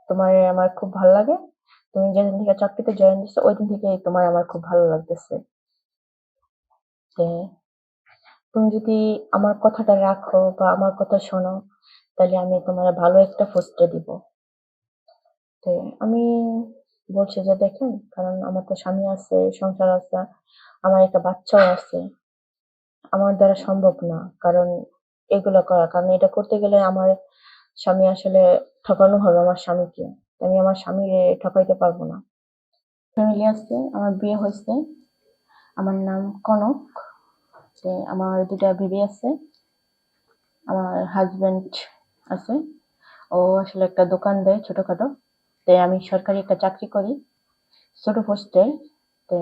তোমার আমার খুব ভালো লাগে। তুমি যেদিন থেকে চাকরিতে জয়েন দিছো ওই দিন থেকেই তোমার আমার খুব ভালো লাগতেছে। যে তুমি যদি আমার কথাটা রাখো বা আমার কথা শোনো, তাহলে আমি তোমার ভালো একটা পোস্টে দিব। তো আমি বলছি যে দেখেন, কারণ আমার তো স্বামী আছে, সংসার আছে, আমার একটা বাচ্চাও আছে। আমার দ্বারা সম্ভব না। কারণ এগুলো করা। কারণ এটা করতে গেলে আমার স্বামী আসলে ঠকানো হবে আমার স্বামীকে। আমি আমার স্বামীরে ঠকাইতে পারবো না। ফ্যামিলি আছে, আমার বিয়ে হয়েছে। আমার নাম কনক। আমার 2টা বেবি আছে। আমার হাজবেন্ড আছে। ও আসলে একটা দোকান দেয় ছোটখাটো। আমি সরকারি একটা চাকরি করি, ছোট পোস্টে। তো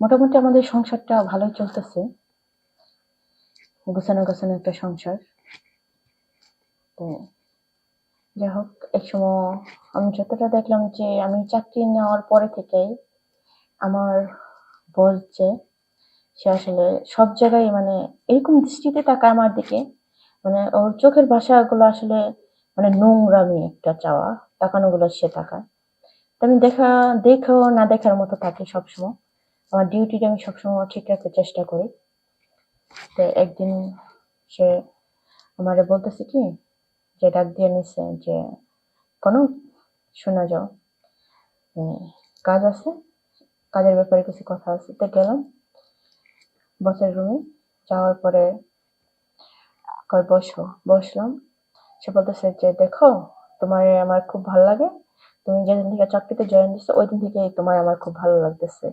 মোটামুটি আমাদের সংসারটা ভালোই চলতেছে। গোছানো গোছানো একটা সংসার। তো যাই হোক, একসময় আমি যতটা দেখলাম যে আমি চাকরি নেওয়ার পরে থেকেই আমার বস যে সে আসলে সব জায়গায় মানে এরকম দৃষ্টিতে তাকায় আমার দিকে, মানে ওর চোখের ভাষাগুলো আসলে মানে নোংরামি একটা চাওয়া, তাকানোগুলো সে তাকায়। তো আমি দেখেও না দেখার মতো থাকি সবসময়। আমার ডিউটিটা আমি সবসময় ঠিক রাখতে চেষ্টা করি। তো একদিন সে আমারে বলতেছে কি, যে ডাক দিয়ে নিছে যে কোনো শোনা যাও, কাজ আছে, কাজের ব্যাপারে কিছু কথা আছে। তো গেলাম বসের রুমে। যাওয়ার পরে কয় বসো, বসলাম। সে বলতেছে যে দেখো, তোমার আমার খুব ভালো লাগে। তুমি যেদিন থেকে চাকরিতে জয়েন দিছো ওই দিন থেকেই তোমার আমার খুব ভালো লাগতেছে।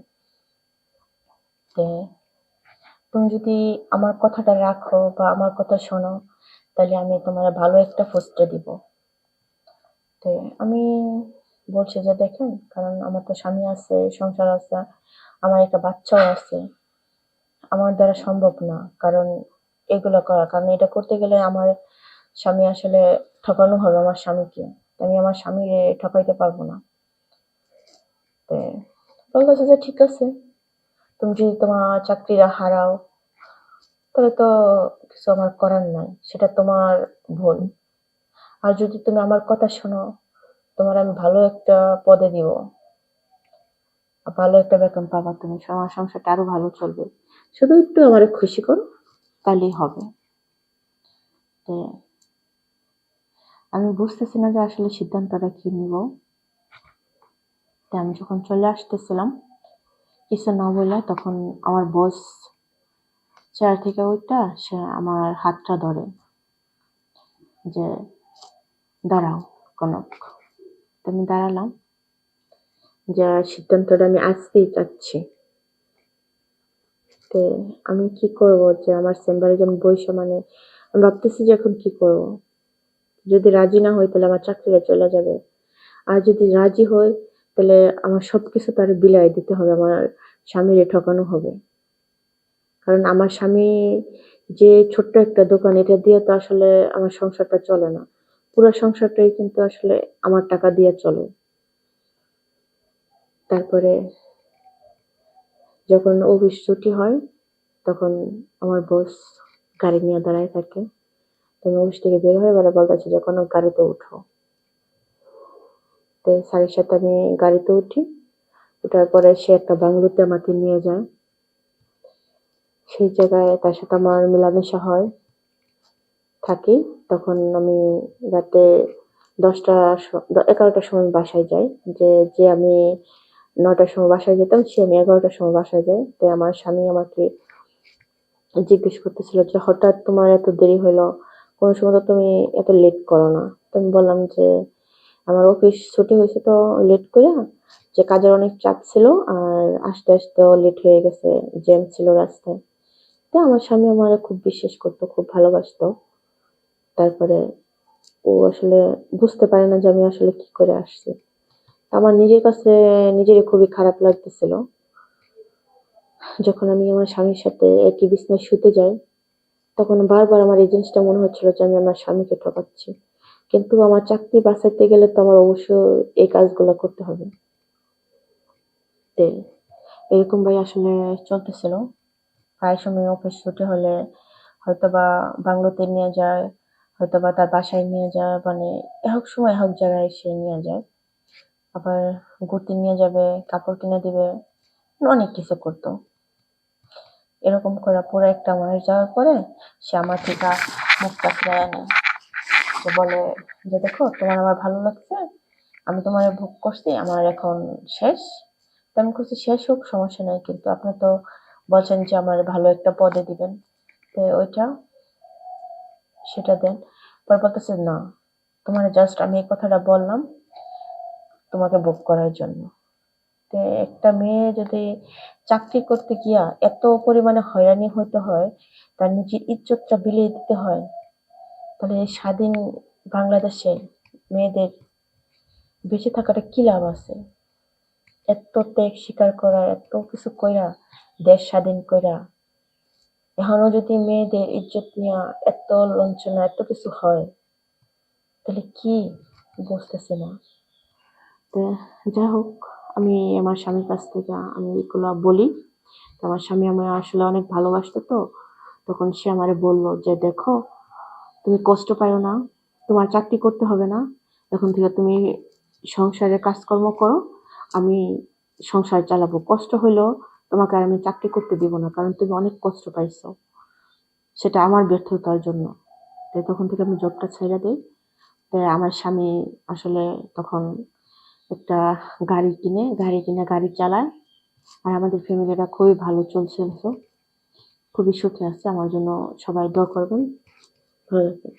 যে তুমি যদি আমার কথাটা রাখো বা আমার কথা শোনো, তাহলে আমি তোমার ভালো একটা পোস্টে দিব। তো আমি বলছি যে দেখেন, কারণ আমার তো স্বামী আছে, সংসার আছে, আমার একটা বাচ্চাও আছে। আমার দ্বারা সম্ভব না। কারণ এগুলো করা। কারণ এটা করতে গেলে আমার স্বামী আসলে ঠকানো হবে আমার স্বামীকে। আমি আমার স্বামীরে ঠকাইতে পারবো না। তো বলতেছে যে ঠিক আছে, তুমি যদি তোমার চাকরিটা হারাও, তাহলে তো কিছু আমার করার নাই, সেটা তোমার ভুল। আর যদি তুমি আমার কথা শোনো, তোমার আমি ভালো একটা পদে দিব, ভালো একটা বেতন পাবা, তুমি আমার সংসারটা আরো ভালো চলবে। শুধু একটু আমার খুশি করো, তাহলেই হবে। তো আমি বুঝতেছি না যে আসলে সিদ্ধান্তটা কি নিব। তো আমি যখন চলে আসতেছিলাম কিছু না বলে, তখন আমার বস চেয়ার থেকে উঠা সে আমার হাতটা ধরে, যে দাঁড়াও কনক। তো আমি দাঁড়ালাম, যে সিদ্ধান্তটা আমি আজকেই চাচ্ছি। তো আমি কি করব, যে আমার চেম্বারে যেমন বইসা মানে আমি ভাবতেছি যে এখন কি করব। যদি রাজি না হই তাহলে আমার চাকরিটা চলে যাবে। আর যদি রাজি হই, তাহলে আমার সবকিছু তার বিলায় দিতে হবে, আমার স্বামীরে ঠকানো হবে। কারণ আমার স্বামী যে ছোট্ট একটা দোকান, এটা দিয়ে তো আসলে আমার সংসারটা চলে না। পুরো সংসারটাই কিন্তু আসলে আমার টাকা দিয়ে চলে। তারপরে যখন অফিস ছুটি হয়, তখন আমার বস গাড়ি নিয়ে দাঁড়ায় থাকে। তো আমি অফিস থেকে বের হয়ে এবারে বলতেছি যে কোনো গাড়িতে উঠো। তো স্যারের সাথে আমি গাড়িতে উঠি। ওঠার পরে সে একটা বাংলোতে আমাকে নিয়ে যায়। সেই জায়গায় তার সাথে আমার মেলামেশা হয়, থাকি। তখন আমি রাতে 11টার সময় বাসায় যাই। যে আমি 9টার সময় বাসায় যেতাম, সে আমি 11টার সময় বাসায় যাই। তাই আমার স্বামী আমাকে জিজ্ঞেস করতেছিল যে হঠাৎ তোমার এত দেরি হলো, কোনো সময় তো তুমি এত লেট করো না। তো আমি বললাম যে আমার অফিস ছুটি হয়েছে তো লেট করে, যে কাজের অনেক চাপ ছিল, আর আসতে আসতেও লেট হয়ে গেছে, জ্যাম ছিল রাস্তায়। তো আমার স্বামী আমার খুব বিশ্বাস করতো, খুব ভালোবাসতো। তারপরে ও আসলে বুঝতে পারে না যে আমি আসলে কি করে আসছি। আমার নিজের কাছে নিজেরই খুবই খারাপ লাগতেছিল। যখন আমি আমার স্বামীর সাথে একই বিছানায় শুতে যাই, তখন বারবার আমার এই জিনিসটা মনে হচ্ছিল যে আমি আমার স্বামীকে ঠকাচ্ছি। কিন্তু আমার চাকরি বাঁচাইতে গেলে তো আমার অবশ্যই এই কাজগুলো করতে হবে। তো এরকম ভাই আসলে চলতেছিল। প্রায় সময় অফিস ছুটি হলে হয়তোবা বাংলোতে নিয়ে যায়, হয়তো বা তার বাসায় নিয়ে যাওয়া, মানে এহক সময় এহক জায়গায় সে নিয়ে যায়। আবার ঘুরতে নিয়ে যাবে, কাপড় কিনে দিবে, অনেক কিছু করতো। এরকম করে পুরো একটা মাস যাওয়ার পরে সে আমার থেকে মুখটা ফিরাইয়া নেয়। সে বলে যে, "দেখো তোমার আমার ভালো লাগছে, আমি তোমারে ভোগ করছি, আমার এখন শেষ।" তো আমি বলছি, "শেষ হোক, সমস্যা নাই, কিন্তু আপনি তো বলছেন যে আমার ভালো একটা পদে দিবেন, তো ওইটা সেটা দেন।" পরে বলতেছে, "না, তোমার জাস্ট আমি এই কথাটা বললাম তোমাকে ভোগ করার জন্য।" তো একটা মেয়ে যদি চাকরি করতে গিয়া এত পরিমাণে হয়রানি হইতে হয়, তার নিজের ইজ্জতটা বিলিয়ে দিতে হয়, তাহলে এই স্বাধীন বাংলাদেশে মেয়েদের বেঁচে থাকাটা কি লাভ আছে? এত ত্যাগ স্বীকার করা, এত কিছু কইরা, দেশ স্বাধীন কইরা, এখনো যদি মেয়েদের ইজ্জত নিয়া এত লাঞ্ছনা, এত কিছু হয়, তাহলে কি? বুঝতেছি না। তো যাই হোক, আমি আমার স্বামীর কাছ থেকে আমি এগুলা বলি। তো আমার স্বামী আমায় আসলে অনেক ভালোবাসতো, তো তখন সে আমারে বলল যে, "দেখো, তুমি কষ্ট পাইও না, তোমার চাকরি করতে হবে না, এখন থেকে তুমি সংসারের কাজকর্ম করো, আমি সংসার চালাবো, কষ্ট হইলেও তোমাকে আর আমি চাকরি করতে দিব না, কারণ তুমি অনেক কষ্ট পাইছো, সেটা আমার ব্যর্থতার জন্য।" তাই তখন থেকে আমি জবটা ছেড়ে দিই। তাই আমার স্বামী আসলে তখন একটা গাড়ি কিনে গাড়ি চালায়। আর আমাদের ফ্যামিলিটা খুবই ভালো চলছিল, খুবই সুখে আছে। আমার জন্য সবাই দোয়া করবেন। ভালো থাকবেন।